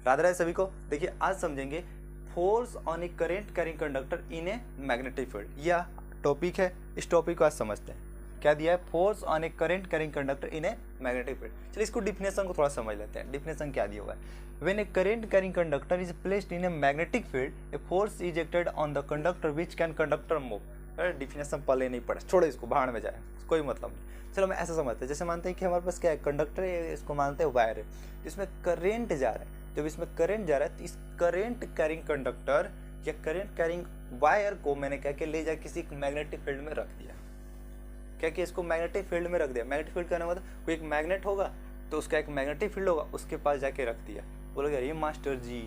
राधे राधे सभी को। देखिए आज समझेंगे force on A current carrying conductor in a magnetic field. यह टॉपिक है, इस टॉपिक को आज समझते हैं। क्या दिया है? Force on A current carrying conductor in a magnetic field. चलिए इसको डिफिनेशन को थोड़ा समझ लेते हैं। डिफिनेशन क्या दिया हुआ है? When A current carrying conductor is placed in a magnetic field a force is acted on the conductor which can conductor move. Definition पहले नहीं पढ़ा, छोड़ो इसको, भाड़ में जाए, कोई मतलब नहीं। चलो मैं ऐसा समझते हैं, जैसे मानते हैं कि हमारे पास क्या है, कंडक्टर है, इसको मानते हैं वायर है, इसमें करेंट जा रहा है। जब इसमें करंट जा रहा है तो इस करंट कैरिंग कंडक्टर या करंट कैरिंग वायर को मैंने क्या किया, ले जाकर किसी मैग्नेटिक फील्ड में रख दिया। क्या कि इसको मैग्नेटिक फील्ड में रख दिया। मैग्नेटिक फील्ड कहने मतलब कोई एक मैग्नेट होगा तो उसका एक मैग्नेटिक फील्ड होगा, उसके पास जाके रख दिया। बोलोगे अरे मास्टर जी,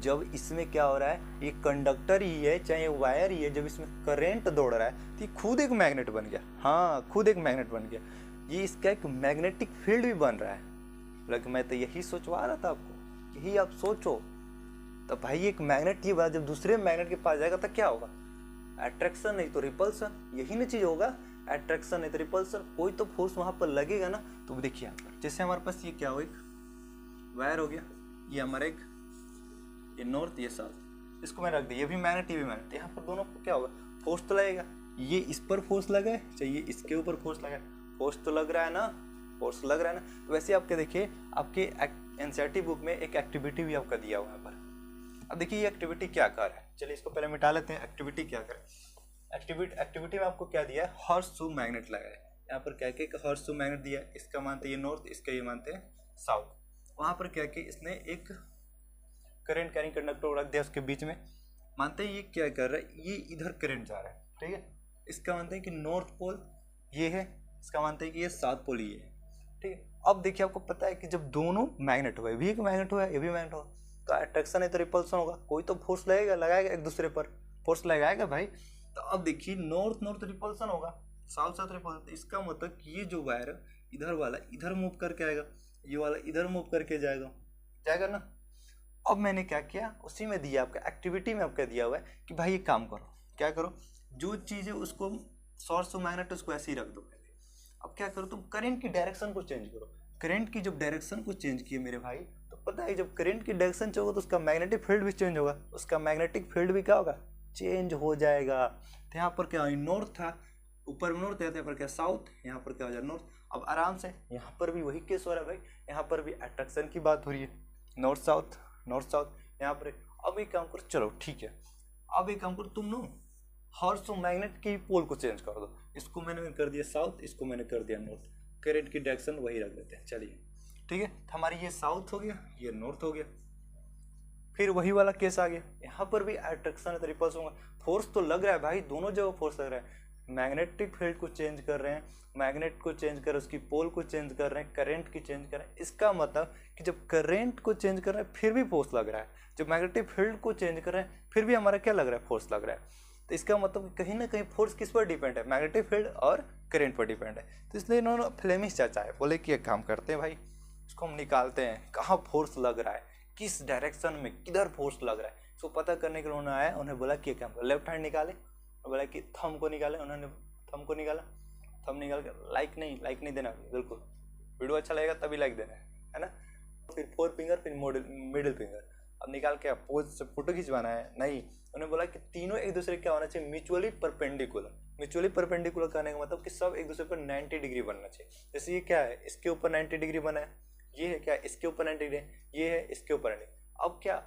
जब इसमें क्या हो रहा है, ये कंडक्टर ही है चाहे वायर ही है, जब इसमें करंट दौड़ रहा है तो ये खुद एक मैग्नेट बन गया। हाँ, खुद एक मैग्नेट बन गया। ये इसका एक मैग्नेटिक फील्ड भी बन रहा है। बोला मैं तो यही सोचवा रहा था आपको, यही आप सोचो। तो भाई एक मैग्नेट ये बात जब दूसरे मैग्नेट के पास जाएगा तो क्या होगा? अट्रैक्शन नहीं तो रिपल्सन, यही ना चीज होगा। अट्रैक्शन नहीं तो रिपल्सन, कोई तो फोर्स वहां पर लगेगा ना। तो देखिए यहाँ पर जैसे हमारे पास ये क्या हो, एक वायर हो गया, ये हमारा एक ये नॉर्थ ये साउथ, इसको मैं रख दिया, ये भी मैग्नेट ये भी मैग्नेट। यहाँ पर दोनों को क्या होगा, फोर्स तो लगेगा। ये इस पर फोर्स लगा है चाहिए इसके ऊपर फोर्स लगा है, फोर्स तो लग रहा है ना, फोर्स लग रहा है ना। तो वैसे आपके देखिए आपके एनसीईआरटी बुक में एक एक्टिविटी भी आपका दिया हुआ है पर। अब देखिए ये एक्टिविटी क्या कर रहा है, चलिए इसको पहले मिटा लेते हैं। एक्टिविटी क्या करे, एक्टिविटी में आपको क्या दिया है, हॉर्स शू मैग्नेट लगा है। यहाँ पर क्या क्या हॉर्स शू मैग्नेट दिया है, इसका मानते हैं ये नॉर्थ, इसका ये मानते हैं साउथ। वहाँ पर क्या क्या इसने एक करंट कैरिंग कंडक्टर रख दिया उसके बीच में। मानते हैं ये क्या कर रहा है, ये इधर करंट जा रहा है, ठीक है। इसका मानते हैं कि नॉर्थ पोल ये है, इसका मानते हैं कि ये साउथ पोल ये है, ठीक है। अब देखिए आपको पता है कि जब दोनों मैग्नेट हुए, भी एक मैग्नेट हुआ है ये भी मैग्नेट हुआ, तो अट्रैक्शन है तो रिपल्सन होगा, कोई तो फोर्स लगेगा, लगाएगा एक दूसरे पर, फोर्स लगाएगा भाई। तो अब देखिए नॉर्थ रिपल्सन होगा, साउथ साउथ रिपल्सन। इसका मतलब ये जो वायर इधर वाला इधर मूव करके आएगा, ये वाला इधर मूव करके जाएगा ना। अब मैंने क्या किया, उसी में दिया आपका एक्टिविटी में आपका दिया हुआ है कि भाई ये काम करो, क्या करो, जो चीज़ है उसको सोर्स मैग्नेट उसको ऐसे ही रख दो पहले। अब क्या करो, तुम करंट की डायरेक्शन को चेंज करो। करंट की जब डायरेक्शन को चेंज किए मेरे भाई, तो पता है जब करंट की डायरेक्शन चेंज होगा तो उसका मैग्नेटिक फील्ड भी चेंज होगा, उसका मैग्नेटिक फील्ड भी क्या होगा, चेंज हो जाएगा। तो यहाँ पर क्या नॉर्थ था, ऊपर नॉर्थ है, यहाँ पर क्या साउथ, यहाँ पर क्या हो जाए नॉर्थ। अब आराम से यहाँ पर भी वही केस हो रहा है भाई, यहाँ पर भी अट्रैक्शन की बात हो रही है, नॉर्थ साउथ यहाँ पर। अब एक काम करो, चलो ठीक है, अब एक काम करो तुम नो हॉर्स मैग्नेट की पोल को चेंज कर दो। इसको मैंने कर दिया साउथ, इसको मैंने कर दिया नॉर्थ, करंट की डायरेक्शन वही रख देते हैं, चलिए ठीक है। तो हमारी ये साउथ हो गया, ये नॉर्थ हो गया। फिर वही वाला केस आ गया, यहाँ पर भी अट्रैक्शन है रिपल्स होगा, फोर्स तो लग रहा है भाई, दोनों जगह फोर्स लग रहा है। मैग्नेटिक फील्ड को चेंज कर रहे हैं, मैग्नेट को चेंज कर रहे हैं, उसकी पोल को चेंज कर रहे हैं, करंट की चेंज कर रहे हैं। इसका मतलब कि जब करंट को चेंज कर रहे हैं फिर भी फोर्स लग रहा है, जब मैग्नेटिक फील्ड को चेंज कर रहे हैं फिर भी हमारा क्या लग रहा है, फोर्स लग रहा है। तो इसका मतलब कहीं ना कहीं फोर्स किस पर डिपेंड है, मैग्नेटिक फील्ड और करंट पर डिपेंड है। तो इसलिए इन्होंने फ्लेमिश चाचा है, बोले कि एक काम करते हैं भाई, इसको हम निकालते हैं कहाँ फोर्स लग रहा है, किस डायरेक्शन में किधर फोर्स लग रहा है। इसको पता करने के लिए उन्होंने आया, उन्हें बोला कि काम कर, लेफ्ट हैंड निकाले, बोला कि थंब को निकाले, उन्होंने थंब को निकाला, थंब निकाल कर लाइक नहीं देना बिल्कुल, वीडियो अच्छा लगेगा तभी लाइक देना है ना। फिर फोर फिंगर, फिर मिडिल फिंगर। अब निकाल के पोज से फोटो खिंचवाना है नहीं, उन्होंने बोला कि तीनों एक दूसरे क्या होना चाहिए, म्यूचुअली परपेंडिकुलर। म्यूचुअली परपेंडिकुलर करने का मतलब कि सब एक दूसरे पर 90 डिग्री बनना चाहिए। जैसे ये क्या है, इसके ऊपर 90 डिग्री बना है, ये है क्या, इसके ऊपर 90 डिग्री, ये है इसके ऊपर 90।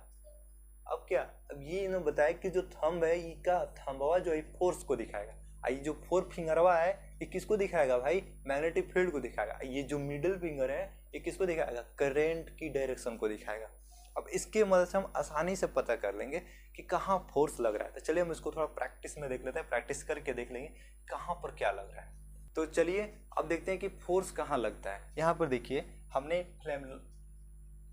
अब ये इन्होंने बताया कि जो थंब है, ये का थंबवा जो है फोर्स को दिखाएगा, ये जो फोर फिंगरवा है ये किसको दिखाएगा भाई, मैग्नेटिक फील्ड को दिखाएगा। ये जो मिडिल फिंगर है ये किसको दिखाएगा, करंट की डायरेक्शन को दिखाएगा। अब इसके मदद से हम आसानी से पता कर लेंगे कि कहाँ फोर्स लग रहा है। तो चलिए हम इसको थोड़ा प्रैक्टिस में देख लेते हैं, प्रैक्टिस करके देख लेंगे कहाँ पर क्या लग रहा है। तो चलिए अब देखते हैं कि फोर्स कहाँ लगता है। यहाँ पर देखिए हमने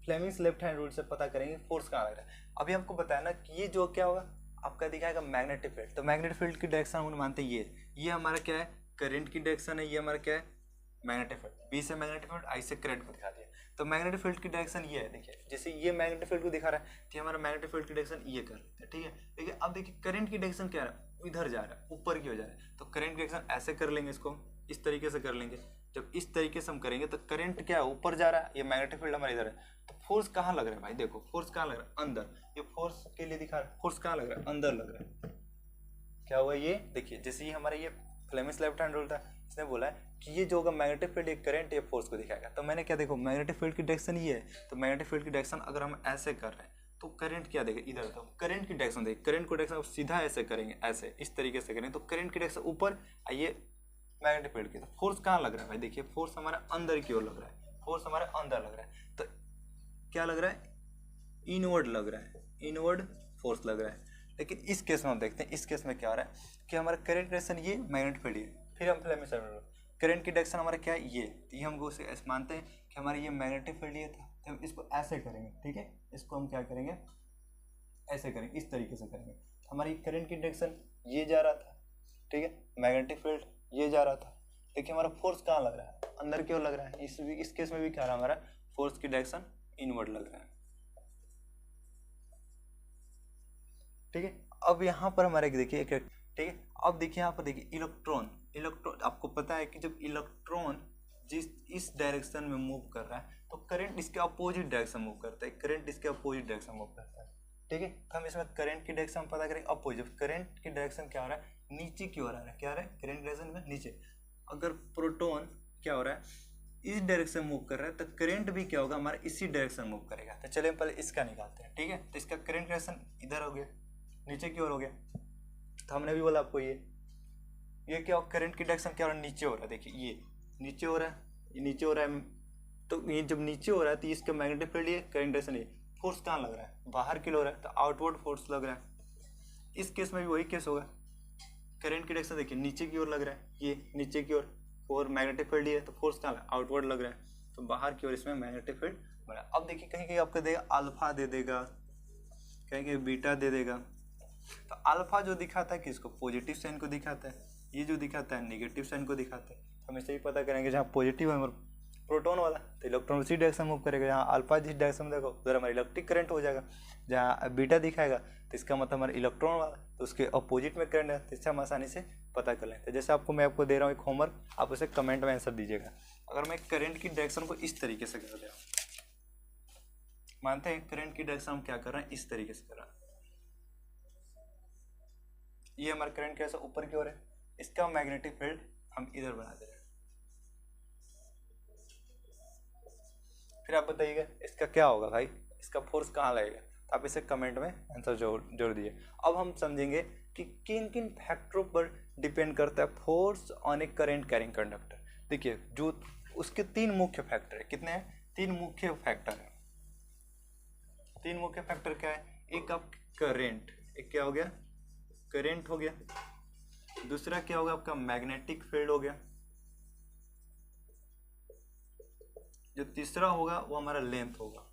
फ्लेमिंग्स लेफ्ट हैंड रूल से पता करेंगे फोर्स कहाँ लग रहा है। अभी आपको बताया ना कि ये जो क्या होगा आपका दिखाएगा मैग्नेटिक फील्ड। तो मैग्नेटिक फील्ड की डायरेक्शन हम मानते हैं ये हमारा क्या है, करंट की डायरेक्शन है, ये हमारा क्या है, मैग्नेटिक फील्ड। बी से मैग्नेटिक फील्ड, आई से करंट को दिखा दिया। तो मैग्नेटिक फील्ड की डायरेक्शन ये है, देखिए जैसे ये मैग्नेटिक फील्ड को दिखा रहा है तो हमारा मैग्नेटिक फील्ड की डायरेक्शन ये कर लेते हैं, ठीक है। देखिए अब देखिए करंट की डायरेक्शन क्या है, इधर जा रहा है, ऊपर की हो जा रहा है। तो करंट की डायरेक्शन ऐसे कर लेंगे, इसको इस तरीके से कर लेंगे। जब इस तरीके से हम करेंगे तो करंट क्या है, ऊपर जा रहा है, ये मैग्नेटिक फील्ड हमारे इधर है, तो फोर्स कहाँ लग रहा है भाई, देखो फोर्स कहाँ लग रहा है, अंदर। ये फोर्स के लिए दिखा रहा है, फोर्स कहाँ लग रहा है, अंदर लग रहा है। क्या हुआ ये, देखिए जैसे ही हमारा ये फ्लेमिश लेफ्ट हैंड रूल था, इसने बोला है कि ये जो होगा मैग्नेटिक फील्ड, ये करंट, ये फोर्स को दिखाएगा। तो मैंने क्या, देखो मैग्नेटिक फील्ड की डायरेक्शन ये है, तो मैग्नेटिक फील्ड की डायरेक्शन अगर हम ऐसे कर रहे हैं तो करंट क्या देगा, इधर। तो करंट की डायरेक्शन देखिए, करंट को डायरेक्शन सीधा ऐसे करेंगे, ऐसे इस तरीके से करेंगे तो करंट की डायरेक्शन ऊपर, आइए मैग्नेटिक फील्ड की। तो फोर्स कहाँ लग रहा है भाई, देखिए फोर्स हमारा अंदर की ओर लग रहा है, फोर्स हमारे अंदर लग रहा है। तो क्या लग रहा है, इनवर्ड लग रहा है, इनवर्ड फोर्स लग रहा है। लेकिन इस केस में हम देखते हैं, इस केस में क्या हो रहा है कि हमारा करंट डायरेक्शन ये, मैग्नेटिक फील्ड ये, फिर हम फ्लेमिश करंट की डायरेक्शन हमारा क्या है ये, तो ये हमको ऐसे मानते हैं कि हमारा ये मैग्नेटिक फील्ड ये था, तो हम इसको ऐसे करेंगे, ठीक है, इसको हम क्या करेंगे, ऐसे करेंगे, इस तरीके से करेंगे। हमारी करंट की डायरेक्शन ये जा रहा था, ठीक है, मैग्नेटिक फील्ड ये जा रहा था, देखिए हमारा फोर्स कहाँ लग रहा है, अंदर की ओर लग रहा है। इस केस में भी क्या रहा, हमारा फोर्स की डायरेक्शन इनवर्ड लग रहा है, ठीक है। अब यहाँ पर हमारे देखिए, ठीक है, अब देखिए यहाँ पर देखिए इलेक्ट्रॉन, आपको पता है कि जब इलेक्ट्रॉन जिस इस डायरेक्शन में मूव कर रहा है तो करंट इसके अपोजिट डायरेक्शन मूव करता है, करंट इसके अपोजिट डायरेक्शन मूव करता है, ठीक है। तो हम इसमें करंट की डायरेक्शन पता करेंगे अपोजिट, करंट की डायरेक्शन क्या हो रहा है, नीचे की ओर आ रहा है, क्या आ रहा है, करंट डायरेक्शन में नीचे। अगर प्रोटॉन क्या हो रहा है, इस डायरेक्शन मूव कर रहा है, तो करंट भी क्या होगा, हमारा इसी डायरेक्शन मूव करेगा। तो चलिए पहले इसका निकालते हैं, ठीक है। तो इसका करंट डायरेक्शन इधर हो गया, नीचे की ओर हो गया। तो हमने भी बोला आपको ये क्या, करंट की डायरेक्शन क्या हो रहा है, नीचे हो रहा है, देखिए ये नीचे हो रहा है, ये नीचे हो रहा है। तो ये जब नीचे हो रहा है तो इसका मैग्नेटिक फील्ड ये, करंट डायरेक्शन ये, फोर्स कहाँ लग रहा है, बाहर की ओर हो रहा है, तो आउटवर्ड फोर्स लग रहा है। इस केस में भी वही केस होगा, करंट की डायरेक्शन देखिए नीचे की ओर लग रहा है, ये नीचे की ओर, और मैग्नेटिक फील्ड ये है, तो फोर्स कहाँ आउटवर्ड लग रहा है, तो बाहर की ओर इसमें मैग्नेटिक फील्ड बना। अब देखिए कहीं कहीं आपको देगा अल्फा दे देगा, कहीं कहीं बीटा दे देगा। तो अल्फा जो दिखाता है किसको, पॉजिटिव साइन को दिखाता है, ये जो दिखाता है नेगेटिव साइन को दिखाता है। तो हम इसे ही पता करेंगे, जहाँ पॉजिटिव है हमारा प्रोटॉन वाला, तो इलेक्ट्रॉन उसी डायरेक्शन मूव करेगा। जहाँ अल्फा जिस डायरेक्शन में देखो उधर हमारा इलेक्ट्रिक करंट हो जाएगा। जहाँ बीटा दिखाएगा तो इसका मतलब हमारा इलेक्ट्रॉन वाला, तो उसके अपोजिट में करंट है, तो इससे हम आसानी से पता कर लें। तो जैसे मैं आपको दे रहा हूँ एक होमवर्क, आप उसे कमेंट में आंसर दीजिएगा। अगर मैं करंट की डायरेक्शन को इस तरीके से कर दे रहा हूँ, मानते हैं करंट की डायरेक्शन हम क्या कर रहे हैं, इस तरीके से कर रहे हैं, ये हमारा करंट कैसा ऊपर की ओर है, इसका मैग्नेटिक फील्ड हम इधर बना दे रहे हैं। फिर आप बताइएगा इसका क्या होगा भाई, इसका फोर्स कहाँ लगेगा, तो आप इसे कमेंट में आंसर जोड़ दीजिए। अब हम समझेंगे कि किन किन फैक्टरों पर डिपेंड करता है force on A current carrying conductor. देखिए जो उसके तीन मुख्य फैक्टर है, कितने हैं, तीन मुख्य फैक्टर है। तीन मुख्य फैक्टर क्या है, एक आप करेंट, एक क्या हो गया, करंट हो गया, दूसरा क्या होगा आपका मैग्नेटिक फील्ड हो गया, जो तीसरा होगा वो हमारा लेंथ होगा।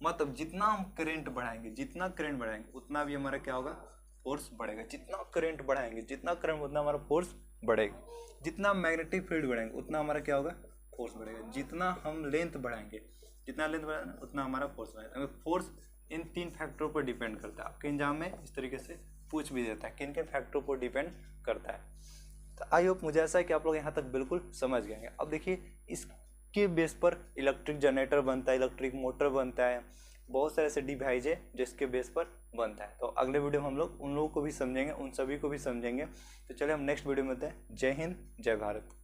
मतलब जितना हम करंट बढ़ाएंगे, जितना करंट बढ़ाएंगे उतना भी हमारा क्या होगा, फोर्स बढ़ेगा। जितना करंट बढ़ाएंगे, जितना करंट उतना हमारा फोर्स बढ़ेगा। जितना मैग्नेटिक फील्ड बढ़ाएंगे उतना हमारा क्या होगा, फोर्स बढ़ेगा। जितना हम लेंथ बढ़ाएंगे, जितना लेंथ बढ़ाएंगे उतना हमारा फोर्स बढ़ेगा। फोर्स इन तीन फैक्टरों पर डिपेंड करता है। आपके एग्जाम में इस तरीके से पूछ भी देता है किन किन फैक्टरों पर डिपेंड करता है। तो आई होप मुझे ऐसा है कि आप लोग यहाँ तक बिल्कुल समझ गए हैं। अब देखिए इसके बेस पर इलेक्ट्रिक जनरेटर बनता है, इलेक्ट्रिक मोटर बनता है, बहुत सारे ऐसे डिवाइस है जिसके बेस पर बनता है। तो अगले वीडियो में हम लोग उन लोगों को भी समझेंगे, उन सभी को भी समझेंगे। तो चलिए हम नेक्स्ट वीडियो में मिलते हैं। जय हिंद, जय भारत।